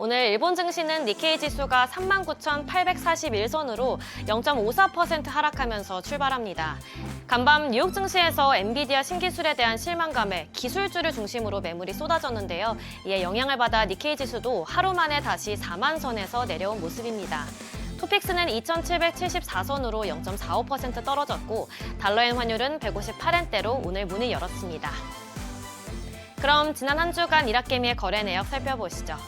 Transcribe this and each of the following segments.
오늘 일본 증시는 니케이 지수가 39,841선으로 0.54% 하락하면서 출발합니다. 간밤 뉴욕 증시에서 엔비디아 신기술에 대한 실망감에 기술주를 중심으로 매물이 쏟아졌는데요. 이에 영향을 받아 니케이 지수도 하루 만에 다시 4만 선에서 내려온 모습입니다. 토픽스는 2,774선으로 0.45% 떨어졌고 달러엔 환율은 158엔대로 오늘 문을 열었습니다. 그럼 지난 한 주간 이라케미의 거래 내역 살펴보시죠.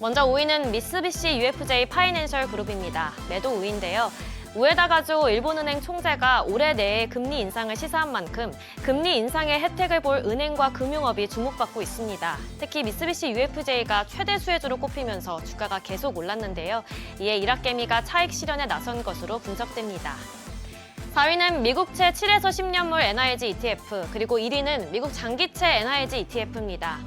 먼저 5위는 미쓰비시 UFJ 파이낸셜 그룹입니다. 매도 우위인데요. 우에다 가조 일본은행 총재가 올해 내에 금리 인상을 시사한 만큼 금리 인상의 혜택을 볼 은행과 금융업이 주목받고 있습니다. 특히 미쓰비시 UFJ가 최대 수혜주로 꼽히면서 주가가 계속 올랐는데요. 이에 이라케미가 차익 실현에 나선 것으로 분석됩니다. 4위는 미국채 7에서 10년물 NIG ETF, 그리고 1위는 미국 장기채 NIG ETF입니다.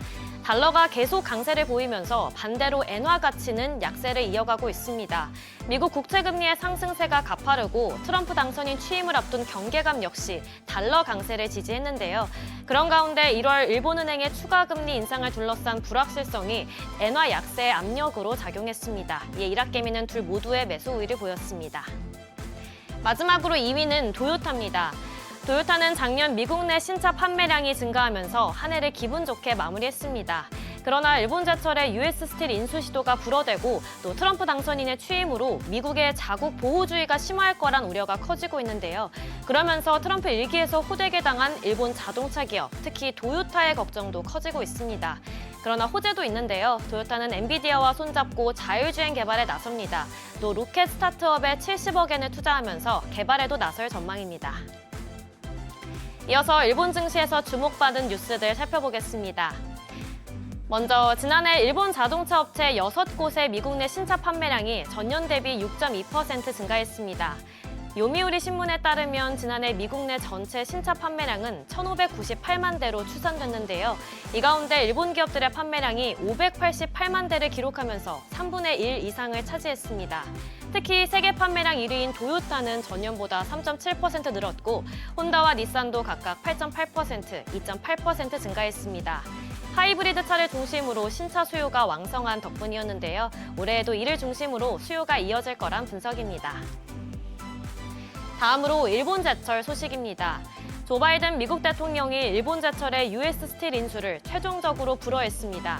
달러가 계속 강세를 보이면서 반대로 엔화 가치는 약세를 이어가고 있습니다. 미국 국채금리의 상승세가 가파르고 트럼프 당선인 취임을 앞둔 경계감 역시 달러 강세를 지지했는데요. 그런 가운데 1월 일본은행의 추가 금리 인상을 둘러싼 불확실성이 엔화 약세의 압력으로 작용했습니다. 이에 이라케미는 둘 모두의 매수 우위를 보였습니다. 마지막으로 2위는 도요타입니다. 도요타는 작년 미국 내 신차 판매량이 증가하면서 한 해를 기분 좋게 마무리했습니다. 그러나 일본제철의 US 스틸 인수 시도가 불어대고 또 트럼프 당선인의 취임으로 미국의 자국 보호주의가 심화할 거란 우려가 커지고 있는데요. 그러면서 트럼프 일기에서 호되게 당한 일본 자동차 기업, 특히 도요타의 걱정도 커지고 있습니다. 그러나 호재도 있는데요. 도요타는 엔비디아와 손잡고 자율주행 개발에 나섭니다. 또 로켓 스타트업에 70억 엔을 투자하면서 개발에도 나설 전망입니다. 이어서 일본 증시에서 주목받은 뉴스들 살펴보겠습니다. 먼저 지난해 일본 자동차 업체 6곳의 미국 내 신차 판매량이 전년 대비 6.2% 증가했습니다. 요미우리 신문에 따르면 지난해 미국 내 전체 신차 판매량은 1,598만 대로 추산됐는데요. 이 가운데 일본 기업들의 판매량이 588만 대를 기록하면서 3분의 1 이상을 차지했습니다. 특히 세계 판매량 1위인 도요타는 전년보다 3.7% 늘었고 혼다와 닛산도 각각 8.8%, 2.8% 증가했습니다. 하이브리드 차를 중심으로 신차 수요가 왕성한 덕분이었는데요. 올해에도 이를 중심으로 수요가 이어질 거란 분석입니다. 다음으로 일본 제철 소식입니다. 조 바이든 미국 대통령이 일본 제철의 US 스틸 인수를 최종적으로 불허했습니다.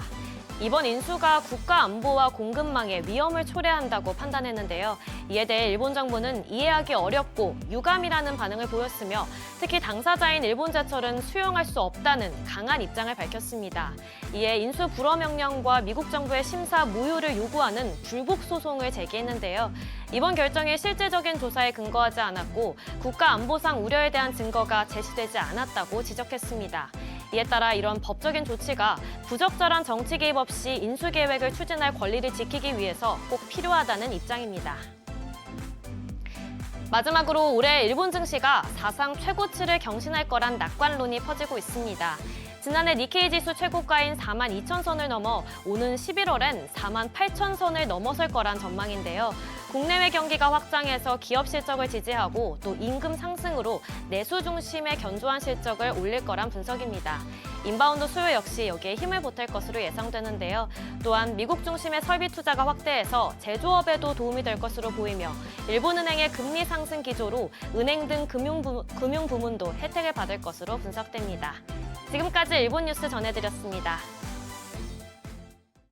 이번 인수가 국가 안보와 공급망에 위험을 초래한다고 판단했는데요. 이에 대해 일본 정부는 이해하기 어렵고 유감이라는 반응을 보였으며 특히 당사자인 일본제철은 수용할 수 없다는 강한 입장을 밝혔습니다. 이에 인수 불허 명령과 미국 정부의 심사 무효를 요구하는 불복 소송을 제기했는데요. 이번 결정이 실질적인 조사에 근거하지 않았고 국가 안보상 우려에 대한 증거가 제시되지 않았다고 지적했습니다. 이에 따라 이런 법적인 조치가 부적절한 정치 개입 없이 인수 계획을 추진할 권리를 지키기 위해서 꼭 필요하다는 입장입니다. 마지막으로 올해 일본 증시가 사상 최고치를 경신할 거란 낙관론이 퍼지고 있습니다. 지난해 니케이 지수 최고가인 42,000선을 넘어 오는 11월엔 48,000선을 넘어설 거란 전망인데요. 국내외 경기가 확장해서 기업 실적을 지지하고 또 임금 상승으로 내수 중심의 견조한 실적을 올릴 거란 분석입니다. 인바운드 수요 역시 여기에 힘을 보탤 것으로 예상되는데요. 또한 미국 중심의 설비 투자가 확대해서 제조업에도 도움이 될 것으로 보이며 일본은행의 금리 상승 기조로 은행 등 금융 부문도 혜택을 받을 것으로 분석됩니다. 지금까지 일본 뉴스 전해드렸습니다.